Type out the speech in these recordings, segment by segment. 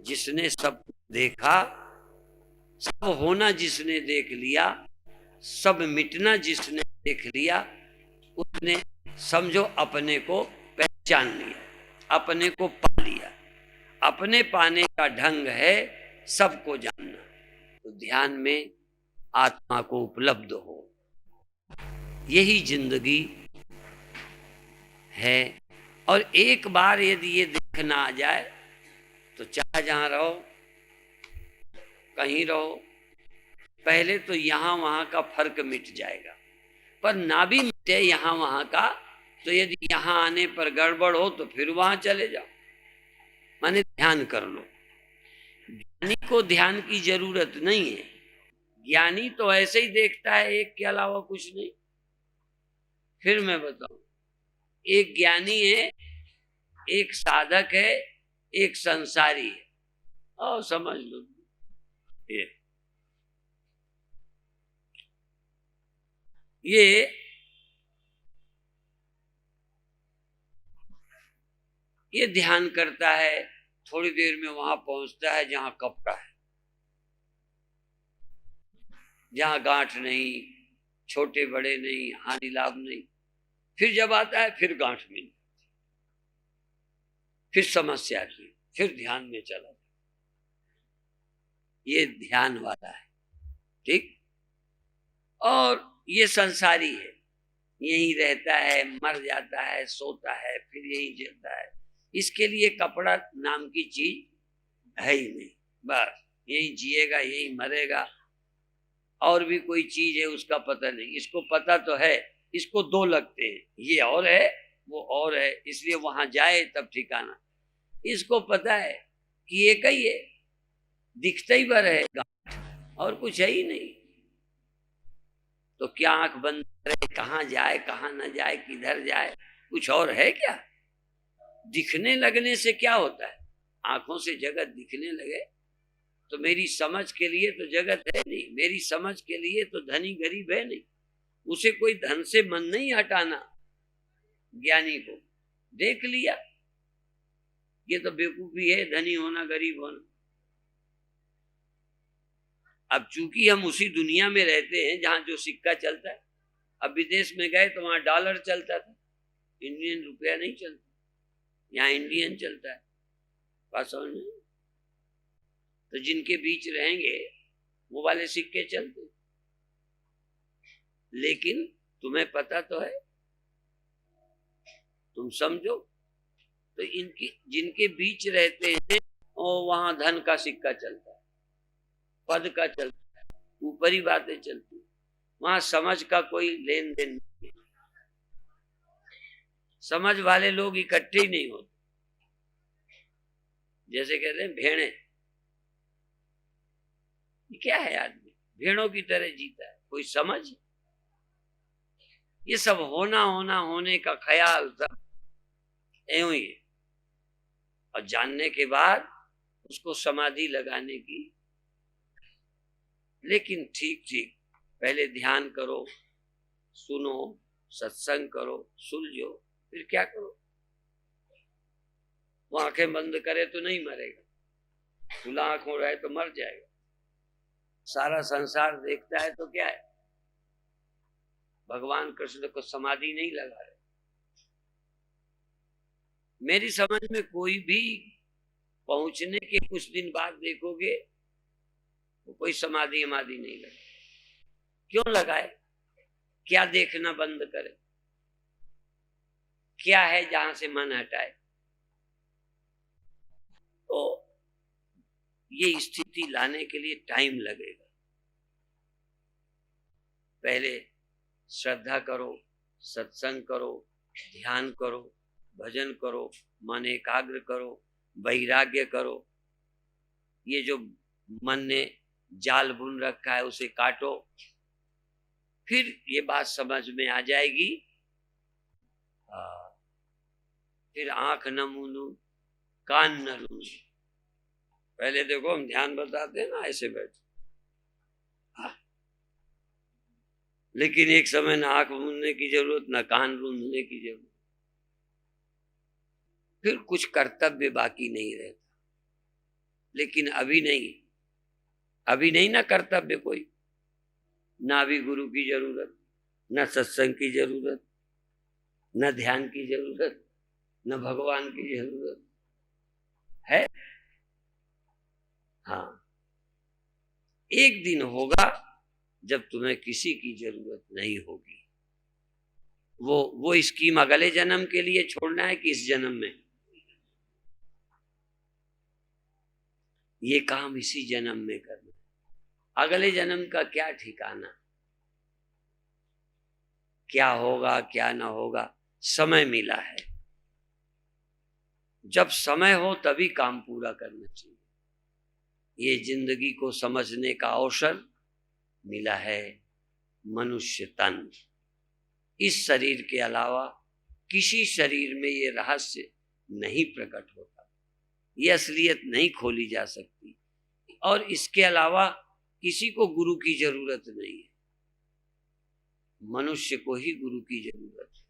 जिसने सब देखा, सब होना जिसने देख लिया, सब मिटना जिसने देख लिया, उसने समझो अपने को पहचान लिया, अपने को पा लिया। अपने पाने का ढंग है सबको जानना। तो ध्यान में आत्मा को उपलब्ध हो, यही जिंदगी है। और एक बार यदि ये देखना आ जाए तो चाहे जहां रहो, कहीं रहो, पहले तो यहां वहां का फर्क मिट जाएगा। पर ना भी मिटे यहां वहां का, तो यदि यहां आने पर गड़बड़ हो तो फिर वहां चले जाओ, माने ध्यान कर लो। ज्ञानी को ध्यान की जरूरत नहीं है। ज्ञानी तो ऐसे ही देखता है, एक के अलावा कुछ नहीं। फिर मैं बताऊं, एक ज्ञानी है, एक साधक है, एक संसारी है। और समझ लो ये ध्यान करता है, थोड़ी देर में वहां पहुंचता है जहां कपड़ा है, जहां गांठ नहीं, छोटे बड़े नहीं, हानि लाभ नहीं। फिर जब आता है फिर गांठ मिल, फिर समस्या की, फिर ध्यान में चला। ये ध्यान वाला है, ठीक। और ये संसारी है, यही रहता है, मर जाता है, सोता है, फिर यही जीता है। इसके लिए कपड़ा नाम की चीज है ही नहीं, बस यही जिएगा, यही मरेगा। और भी कोई चीज है उसका पता नहीं। इसको पता तो है, इसको दो लगते हैं, ये और है वो और है, इसलिए वहां जाए तब ठिकाना। इसको पता है कि एक ही है, दिखता ही भर है, और कुछ है ही नहीं। तो क्या आंख बंद करे, कहाँ जाए कहाँ न जाए, किधर जाए, कुछ और है क्या? दिखने लगने से क्या होता है? आंखों से जगत दिखने लगे तो मेरी समझ के लिए तो जगत है नहीं, मेरी समझ के लिए तो धनी गरीब है नहीं। उसे कोई धन से मन नहीं हटाना। ज्ञानी को देख लिया, ये तो बेवकूफी है, धनी होना गरीब होना। अब चूंकि हम उसी दुनिया में रहते हैं जहां जो सिक्का चलता है। अब विदेश में गए तो वहां डॉलर चलता था, इंडियन रुपया नहीं चलता, यहाँ इंडियन चलता है। बात समझ में? तो जिनके बीच रहेंगे वो वाले सिक्के चलते। लेकिन तुम्हें पता तो है, तुम समझो, तो इनकी जिनके बीच रहते हैं और वहां धन का सिक्का चलता है, पद का चलता है, ऊपरी बातें चलती, वहां समझ का कोई लेन देन नहीं है। समझ वाले लोग इकट्ठे ही नहीं होते। जैसे कहते हैं भेड़े, क्या है आदमी भेड़ों की तरह जीता है, कोई समझ? ये सब होना होना होने का ख्याल सब एवं ही है। और जानने के बाद उसको समाधि लगाने की। लेकिन ठीक ठीक पहले ध्यान करो, सुनो, सत्संग करो, सुलझो, फिर क्या करो। वो आंखें बंद करे तो नहीं मरेगा, खुला आंखों रहे तो मर जाएगा। सारा संसार देखता है तो क्या है, भगवान कृष्ण को समाधि नहीं लगा रहे। मेरी समझ में कोई भी पहुंचने के कुछ दिन बाद देखोगे वो कोई समाधि हमाधि नहीं लगे। क्यों लगाए? क्या देखना बंद करे? क्या है जहां से मन हटाए? तो ये स्थिति लाने के लिए टाइम लगेगा। पहले श्रद्धा करो, सत्संग करो, ध्यान करो, भजन करो, मन एकाग्र करो, वैराग्य करो। ये जो मन ने जाल बुन रखा है उसे काटो, फिर ये बात समझ में आ जाएगी। फिर आंख न मूंदू, कान न लूं। पहले देखो हम ध्यान बताते हैं ना, ऐसे बैठे, लेकिन एक समय ना आंख मूंदने की जरूरत, ना कान मूंदने की जरूरत। फिर कुछ कर्तव्य बाकी नहीं रहता। लेकिन अभी नहीं ना कर्तव्य कोई, ना भी गुरु की जरूरत, न सत्संग की जरूरत, न ध्यान की जरूरत, न भगवान की जरूरत है। हाँ, एक दिन होगा जब तुम्हें किसी की जरूरत नहीं होगी। वो स्कीम अगले जन्म के लिए छोड़ना है कि इस जन्म में? ये काम इसी जन्म में करना, अगले जन्म का क्या ठिकाना, क्या होगा क्या ना होगा। समय मिला है, जब समय हो तभी काम पूरा करना चाहिए। ये जिंदगी को समझने का अवसर मिला है मनुष्य तन। इस शरीर के अलावा किसी शरीर में ये रहस्य नहीं प्रकट होता, ये असलियत नहीं खोली जा सकती, और इसके अलावा किसी को गुरु की जरूरत नहीं है। मनुष्य को ही गुरु की जरूरत है,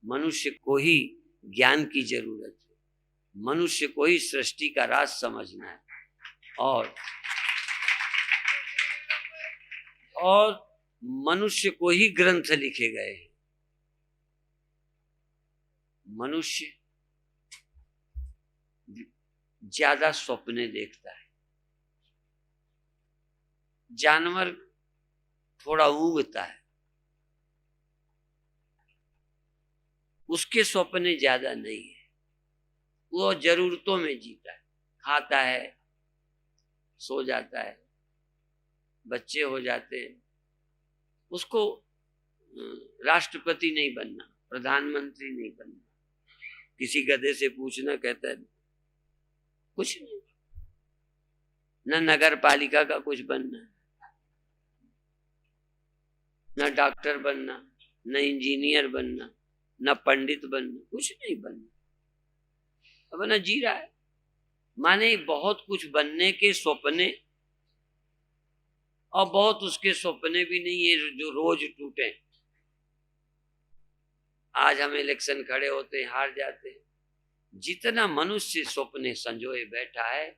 मनुष्य को ही ज्ञान की जरूरत है, मनुष्य को ही सृष्टि का राज समझना है। और मनुष्य को ही ग्रंथ लिखे गए हैं। मनुष्य ज्यादा सपने देखता है, जानवर थोड़ा ऊँघता है, उसके सपने ज्यादा नहीं है। वो जरूरतों में जीता है, खाता है, सो जाता है, बच्चे हो जाते हैं। उसको राष्ट्रपति नहीं बनना, प्रधानमंत्री नहीं बनना। किसी गधे से पूछना, कहता है कुछ नहीं, न नगर पालिका का कुछ बनना, न डॉक्टर बनना, न इंजीनियर बनना, न पंडित बनना, कुछ नहीं बनना। अब ना जी रहा है, माने बहुत कुछ बनने के सपने, और बहुत उसके सपने भी नहीं है जो रोज टूटे। आज हम इलेक्शन खड़े होते हैं, हार जाते हैं। जितना मनुष्य सपने संजोए बैठा है,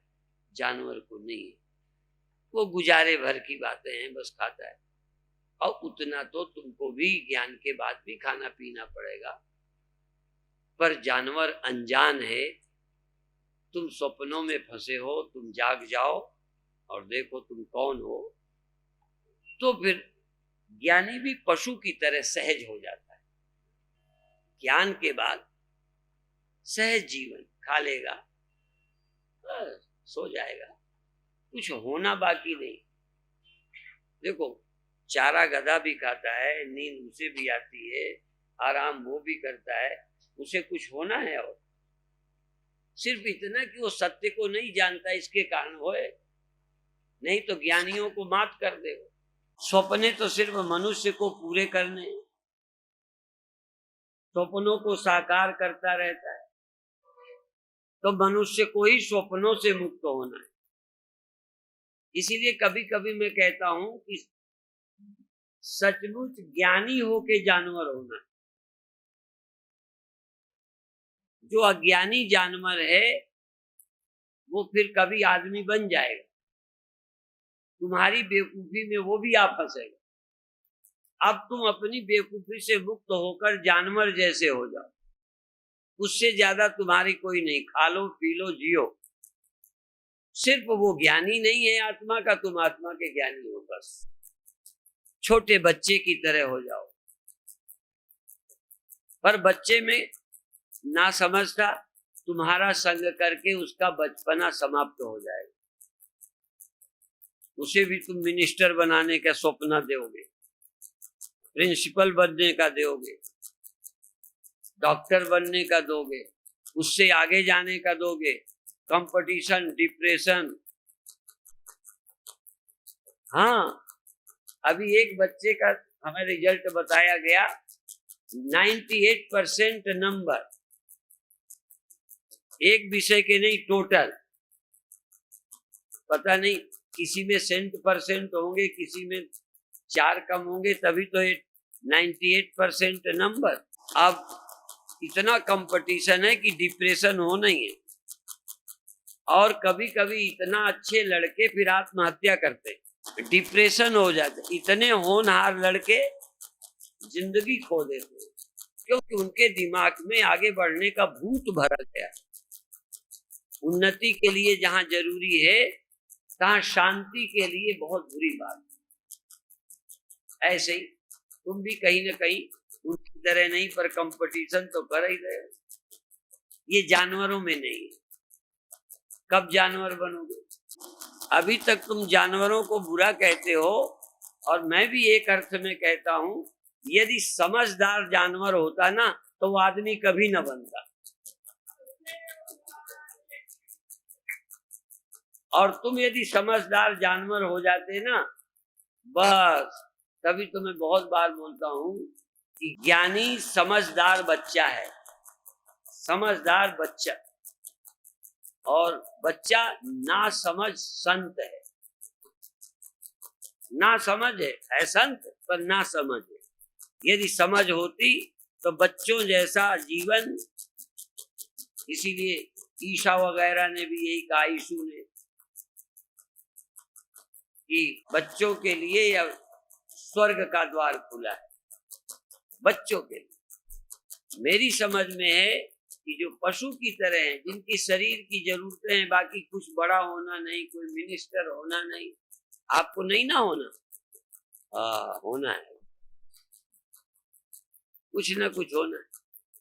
जानवर को नहीं है। वो गुजारे भर की बातें हैं, बस खाता है। और उतना तो तुमको भी ज्ञान के बाद भी खाना पीना पड़ेगा। पर जानवर अनजान है, तुम सपनों में फंसे हो, तुम जाग जाओ और देखो तुम कौन हो, तो फिर ज्ञानी भी पशु की तरह सहज हो जाता है। ज्ञान के बाद सहज जीवन, खा लेगा, सो जाएगा, कुछ होना बाकी नहीं। देखो, चारा गधा भी खाता है, नींद उसे भी आती है, आराम वो भी करता है, उसे कुछ होना है। और सिर्फ इतना कि वो सत्य को नहीं जानता, इसके कारण होए, नहीं तो ज्ञानियों को मात कर दे। सपने तो सिर्फ मनुष्य को पूरे करने, सपनों को साकार करता रहता है। तो मनुष्य को ही स्वप्नों से मुक्त होना है। इसीलिए कभी कभी मैं कहता हूं कि सचमुच ज्ञानी होके जानवर होना है। जो अज्ञानी जानवर है वो फिर कभी आदमी बन जाएगा, तुम्हारी बेवकूफी में वो भी आप फंसेगा। अब तुम अपनी बेवकूफी से मुक्त होकर जानवर जैसे हो जाओ, उससे ज्यादा तुम्हारी कोई नहीं। खा लो, पी लो, जियो। सिर्फ वो ज्ञानी नहीं है आत्मा का, तुम आत्मा के ज्ञानी हो। बस छोटे बच्चे की तरह हो जाओ। पर बच्चे में ना समझता, तुम्हारा संग करके उसका बचपना समाप्त हो जाएगा। उसे भी तुम मिनिस्टर बनाने का सपना दोगे, प्रिंसिपल बनने का दोगे, डॉक्टर बनने का दोगे, उससे आगे जाने का दोगे। Competition, depression. हाँ, अभी एक बच्चे का हमें रिजल्ट बताया गया, 98% नंबर, एक विषय के नहीं, टोटल। पता नहीं किसी में 100% होंगे, किसी में 4 कम होंगे, तभी तो 98% नंबर। अब इतना कंपटीशन है कि डिप्रेशन हो नहीं है। और कभी कभी इतना अच्छे लड़के फिर आत्महत्या करते, डिप्रेशन हो जाते। इतने होनहार लड़के जिंदगी खो देते क्योंकि उनके दिमाग में आगे बढ़ने का भूत भरा गया। उन्नति के लिए जहां जरूरी है तहां शांति के लिए बहुत बुरी बात। ऐसे ही तुम भी कहीं ना कहीं उनकी तरह नहीं, पर कंपटीशन तो कर ही रहे हो। ये जानवरों में नहीं। कब जानवर बनोगे? अभी तक तुम जानवरों को बुरा कहते हो, और मैं भी एक अर्थ में कहता हूं, यदि समझदार जानवर होता ना तो वो आदमी कभी न बनता। और तुम यदि समझदार जानवर हो जाते ना, बस तभी तो मैं बहुत बार बोलता हूं कि ज्ञानी समझदार बच्चा है। समझदार बच्चा, और बच्चा ना समझ संत है। ना समझ है संत, पर ना समझ है। यदि समझ होती तो बच्चों जैसा जीवन, इसीलिए ईशा वगैरह ने भी यही कहा, यीशु ने, कि बच्चों के लिए या स्वर्ग का द्वार खुला है। बच्चों के लिए मेरी समझ में है कि जो पशु की तरह हैं, जिनकी शरीर की जरूरतें हैं, बाकी कुछ बड़ा होना नहीं, कोई मिनिस्टर होना नहीं, आपको नहीं ना होना, होना है, कुछ ना कुछ होना है।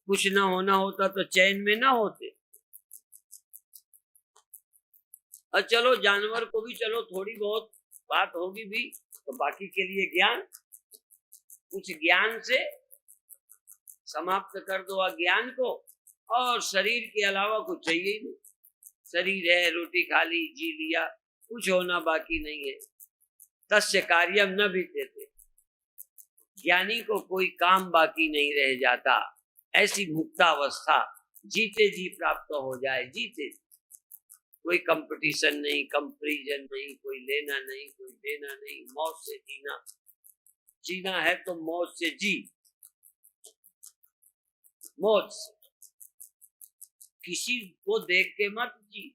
कुछ ना होना होता तो चैन में ना होते। और चलो जानवर को भी चलो थोड़ी बहुत बात होगी भी, तो बाकी के लिए ज्ञान, कुछ ज्ञान से समाप्त कर दो अज्ञान को, और शरीर के अलावा कुछ चाहिए ही नहीं। शरीर है, रोटी खा ली, जी लिया, कुछ होना बाकी नहीं है। तस्य कार्यम न विद्यते। ज्ञानी को कोई काम बाकी नहीं रह जाता। ऐसी मुक्तावस्था जीते जी प्राप्त हो जाए, जीते जी। कोई कंपटीशन नहीं, कंपैरिजन नहीं, कोई लेना नहीं, कोई देना नहीं, मौत से जीना। जीना है तो मौत से जी, मौत से। किसी को देख के मत जी।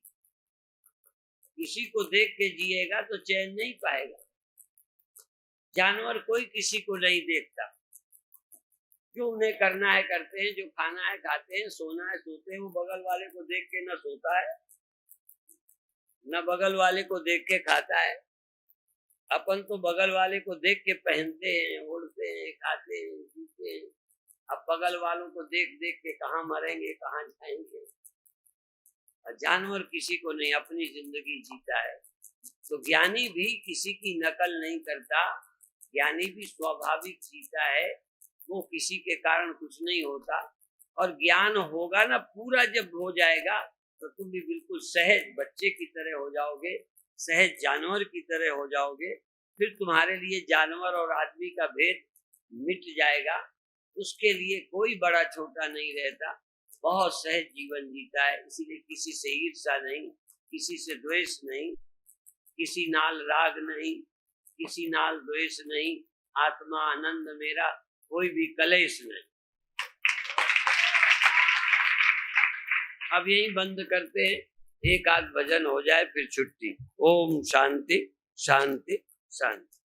किसी को देख के जिएगा तो चैन नहीं पाएगा। जानवर कोई किसी को नहीं देखता। जो उन्हें करना है करते हैं, जो खाना है खाते हैं, सोना है सोते हैं। वो बगल वाले को देख के न सोता है, न बगल वाले को देख के खाता है। अपन तो बगल वाले को देख के पहनते हैं, ओढ़ते हैं, खाते हैं, पीते हैं। अब बगल वालों को देख देख के कहाँ मरेंगे, कहाँ जाएंगे। जानवर किसी को नहीं, अपनी जिंदगी जीता है। तो ज्ञानी भी किसी की नकल नहीं करता। ज्ञानी भी स्वाभाविक जीता है। वो किसी के कारण कुछ नहीं होता। और ज्ञान होगा ना पूरा, जब हो जाएगा तो तुम भी बिल्कुल सहज बच्चे की तरह हो जाओगे, सहज जानवर की तरह हो जाओगे। फिर तुम्हारे लिए जानवर और आदमी का भेद मिट जाएगा। उसके लिए कोई बड़ा छोटा नहीं रहता, बहुत सहज जीवन जीता है। इसीलिए किसी से ईर्ष्या नहीं, किसी से द्वेष नहीं, किसी नाल राग नहीं, किसी नाल द्वेष नहीं। आत्मा आनंद मेरा, कोई भी कलेश नहीं। अब यही बंद करते हैं, एक आध भजन हो जाए फिर छुट्टी। ओम शांति शांति शांति।